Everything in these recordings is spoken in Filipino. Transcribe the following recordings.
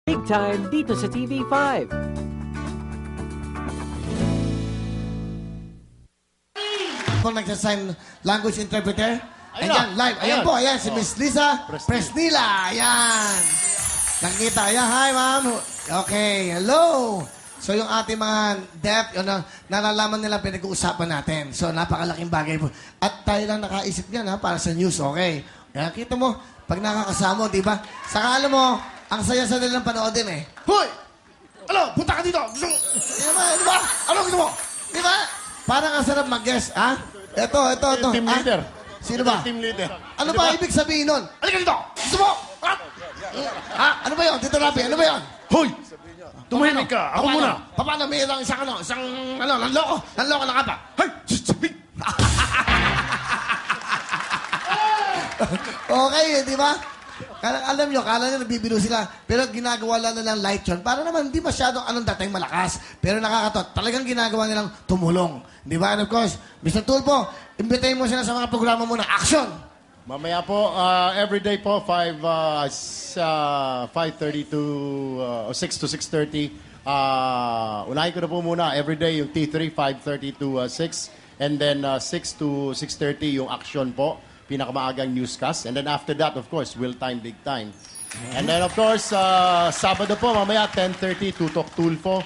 Big time dito sa TV5. Kung nagsasign language interpreter, Ayun ayan, na. live. Ayan Ayan. po, ayan, si Miss Lisa Presnila. Presnila. Ayan. Nakita, ayan, hi ma'am. Okay, hello. So yung ating mga deaf, yun ang nalalaman nila pinag-uusapan natin. So napakalaking bagay po. At tayo lang nakaisip yan ha, para sa news, okay? Kaya kita mo, pag nakakasama, di ba? Saka alam mo, ang saya-saya nilang panoodin eh. Hoy! Alo, punta ka dito! Gusto mo? Di ba? Ano gusto mo? Di ba? Parang ang sarap mag-guess, ha? Ito. Team Ah, leader. Sino ba? Team leader. Ano ba ibig sabihin nun? Halika dito! Gusto mo? Ha? Ano ba yun? Tito Rapi, ano ba yun? Hoy! Tumahimik ka. Ako muna. Paano? May ilang isang nanloko na nga ba? Hay! Sabi! Okay, di ba? Alam nyo, kala nyo nabibiro sila. Pero ginagawa lang nilang light yun. Para naman hindi masyadong anong dating malakas. Pero nakakatot. Talagang ginagawa nilang tumulong. Di ba? And of course, Mr. Tulpo, imbitahin mo sila sa mga programa mo na action. Mamaya po, everyday po, 5:30 to 6 to 6:30. Unahin ko na po muna, everyday yung T3, 5:30 to 6. And then 6 to 6:30 yung action po. Pinakamaagang newscast. And then after that, of course, Will Time, Big Time. And then, of course, Sabado po, mamaya, 10:30, Tutok Tulfo.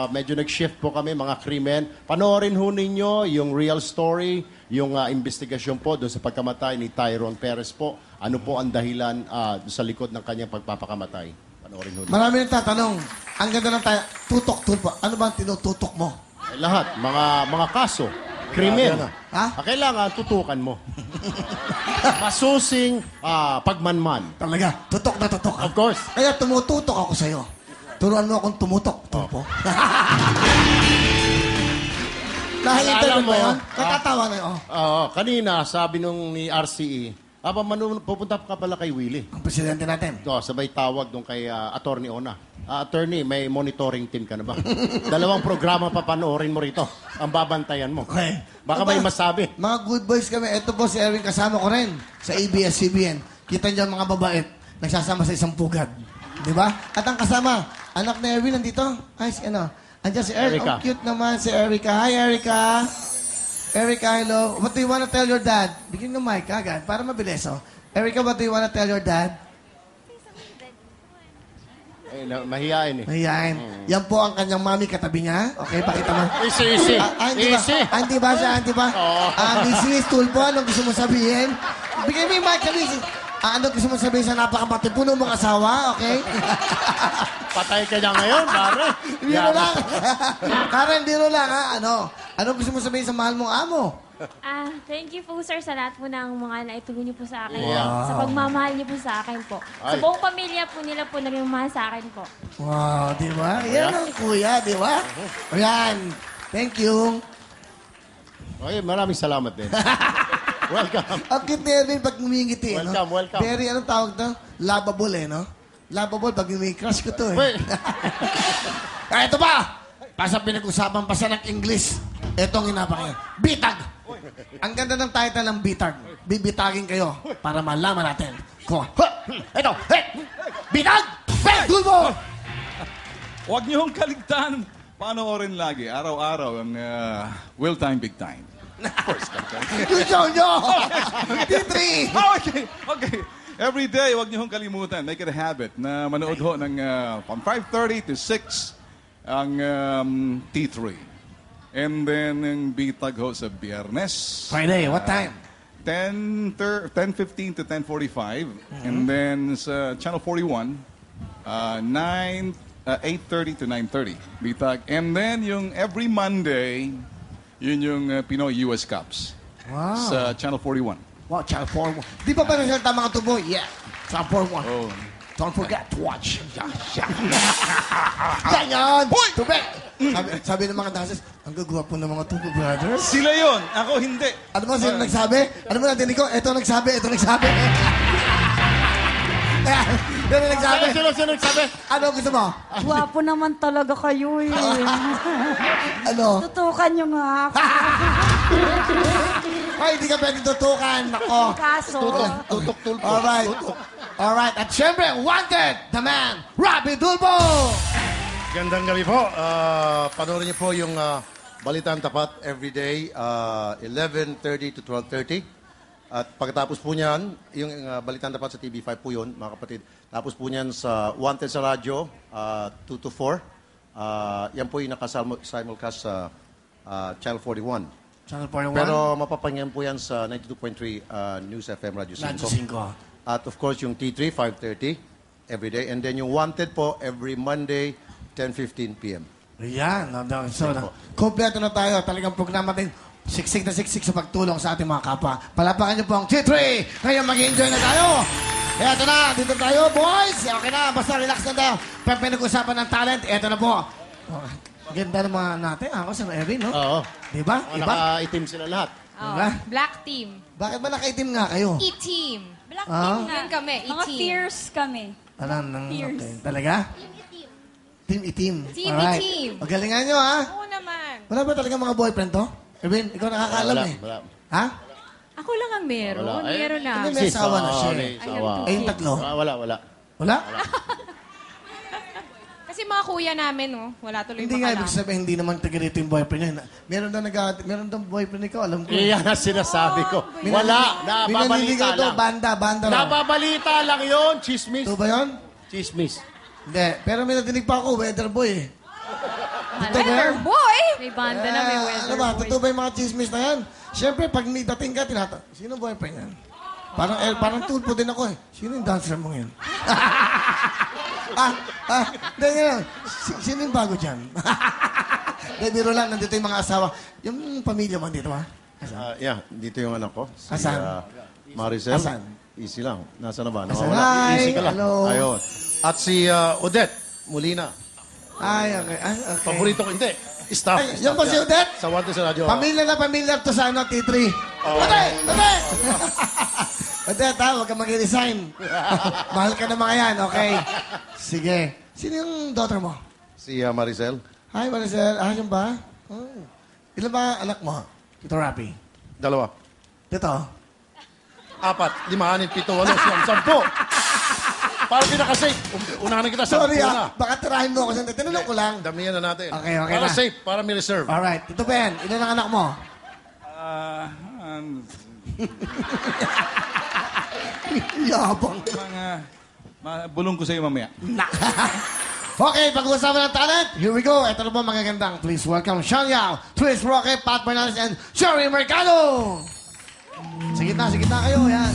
Medyo nag-shift po kami, mga krimen. Panoorin ho ninyo yung real story, yung investigasyon po doon sa pagkamatay ni Tyrone Perez po. Ano po ang dahilan sa likod ng kanyang pagpapakamatay? Panoorin ho ninyo. Marami nang tatanong. Ang ganda ng tutok Tulpo. Ano ba ang tinututok mo? Lahat, mga kaso, krimen. Ha? Kailangan tutukan mo. Masusing pagmanman. Talaga, tutok na tutok. Of course. Kaya tumututok ako sa'yo. Turuan mo akong tumutok, Tulpo. Dahil Alam interview mo, ba yun? Natatawa na yun. Kanina, sabi nung ni RCE, pupunta ka pala kay Willie. Ang presidente natin. Sabay tawag doon kay Attorney Ona. Attorney, may monitoring team ka na ba? 2 programa pa panoorin mo rito. Ang babantayan mo. Okay. Baka may masabi. Mga good boys kami. Ito po si Erwin kasama ko rin sa ABS-CBN. Kita niyo mga babait nagsasama sa isang pugad. Di ba? At ang kasama, anak ni Erwin nandito. Ay, si ano? Andiyan si Erwin. Erica. Oh, cute naman si Erica. Hi, Erica. Erica, hello. What do you wanna tell your dad? Bigyan ng mic agad para mabilis, oh. Erica, what do you wanna tell your dad? Mahihain eh. Ayan. Yan po ang kanyang mami katabi niya. Okay, pakita mo. Easy. Hindi ba? Easy. Hindi ba siya? Hindi ba? Oo. Mrs. Tulpo, anong gusto mo sabihin? Bigay mo yung mic kami. Anong gusto mo sabihin sa napakapatipuno mong asawa? Okay? Patay ka niya ngayon, pare. Biro lang. Karen, biro lang, ha? Anong gusto mo sabihin sa mahal mong amo? Thank you po, sir, sa lahat po ng mga naitulong niyo po sa akin. Wow. Sa pagmamahal niyo po sa akin po. Sa Ay. buong pamilya po nila po naging mahal sa akin po. Wow, di ba? Yan ang kuya, di ba? Ayan. Thank you. Okay, maraming salamat din. Welcome. Ang cute ni Erwin pag ngumingiti, no? Welcome. Very, anong tawag to? Lovable, no? Lovable pag crush ko to, eh. Wait. Ito pa! Basta pinag-usapan pa siya ng English. Ito ang hinapakinggan. Bitag! Ang ganda ng title ng Bitag. Bibitagin kayo para malaman natin kung... Ito! Bitag! Tulpo! Huwag niyong kaligtaan. Panoorin lagi, araw-araw, ang Will Time, Big Time. Yung show nyo! T3! Okay. Every day, huwag niyong kalimutan. Make it a habit na manood ho ng from 5:30 to 6 ang T3. And then, ang bitag ho sa Biyernes. Friday, what time? 10:15 to 10:45. And then sa Channel 41, 8:30 to 9:30. Bitag. And then, yung every Monday, yun yung Pinoy US Cups. Wow. Sa Channel 41. Wow, Channel 4. Di pa ba nasalita mga tubo? Yeah. Channel 41. Oh. Don't forget to watch. Ganyan! Tubig! Sabi ng mga dancers, ang gagwapo ng mga Tubo Brothers. Sila yun. Ako hindi. Ano mo sino nagsabi? Ano mo natinig ko? Ito nagsabi. Sino nagsabi? Sino nagsabi? Ano gusto mo? Gwapo naman talaga kayo eh. Ano? Tutukan nyo nga ako. Ay, hindi ka pwede tutukan. Nako. Kaso, Tutok tulpo. Alright. Alright, at syempre, wanted, the man, Robbie Dulbo! Gandang gabi po. Panoorin niyo po yung Balitaan Tapat everyday, 11:30 to 12:30. At pagkatapos po niyan, yung Balitaan Tapat sa TV5 po yun, mga kapatid. Tapos po niyan sa Wanted sa radyo, 2 to 4. Yan po yung nakasimulcast sa Channel 41. Channel 41. Pero mapapangyan po yan sa 92.3 News FM Radio 5. Radyo 5. At of course, yung T3, 5:30 everyday. And then yung Wanted po, every Monday, 10:15 p.m. Ayan. So, kompleto na tayo. Talagang programa din. Siksik na siksik sa pagtulong sa ating mga kapwa. Palapakan niyo po ang T3. Ngayon mag-enjoy na tayo. Eto na. Dito tayo, boys. Okay na. Basta relax na tayo. Pinag-usapan ng talent. Eto na po. Oh, ganda naman natin. Ako sa Erin, no? Oo. Diba? Mga Iba? nakaitim sila lahat. Diba? Black team. Bakit ba nakaitim nga kayo? E-team. Black Ah? team yun kami. Mga E-team. fierce kami. Okay. Talaga? Team itim. Team Alright. itim. Magalingan nyo, ha? Oo naman. Wala ba talaga mga boyfriend to? Erwin, ikaw nakakaalam Wala, eh. wala. Ha? Ako lang ang meron. Wala. Eh, Meron na. Hindi, may asawa na siya. May asawa. Eh, yung tatlo? Wala. Wala? Kasi mga kuya namin, wala tuloy Hindi nga, ibig makalam. sabihin, hindi naman taga rito yung boyfriend niya. Meron daw boyfriend ikaw, alam ko. Iyan ang sinasabi ko. Wala. Nababalita Binaliligaw daw, lang. banda lang. Nababalita lang yun. Chismis. Ito ba yun? Chismis. Hindi, pero may natinig pa ako, weather boy eh. Totoo ba Weather yan? boy! May banda na, may weather Ano ba, boy. totoo ba yung mga chismis na yan? Siyempre, pag may dating ka, sino boyfriend yan? Parang tulpo din ako eh. Sino yung dancer mo ngayon? Hindi nga. Sino yung bago dyan? Hindi, biro lang. Nandito yung mga asawa. Yung pamilya mo dito, ha? Yeah, dito yung anak ko. Si, Asan? Maricel. Asan? Easy lang. Nasa na ba? Asan? Nawawala. Hi! Easy ka lang. Hello. Ayun. At si Odette Molina. Ay, okay. Okay. Paborito ko. Hindi. Staff. Ay, yung ba si Odette? Sa Wanted sa radyo. Pamilya na pamilya to sa ano, T3. Oo. Odette! Odette, ha? Huwag ka mag-resign. Mahal ka na mga yan, okay? Sige. Sino yung daughter mo? Si Maricel. Hi, Maricel. Yun ba? Oh. Ilan ba anak mo? Ito, Rapi. 2. Dito. 4, 5, 6, 7, 8, 10. Para pinaka-safe. Unahan na kita sa Sorry, una. baka tirahin mo ako. Sandali. Tinanong ko lang. Damihan na natin. Okay para na. safe, para may reserve. Alright. Ito, Ben. Ilan ang anak mo? Yabang. Bulong ko sa iyo mamaya. Okay, pag-uusapan ng talent. Here we go. Ito na po magagandang. Please welcome Sean Yao, Twist Roque, Pat Bernales, and Sherry Mercado. Sige na kayo. Yan.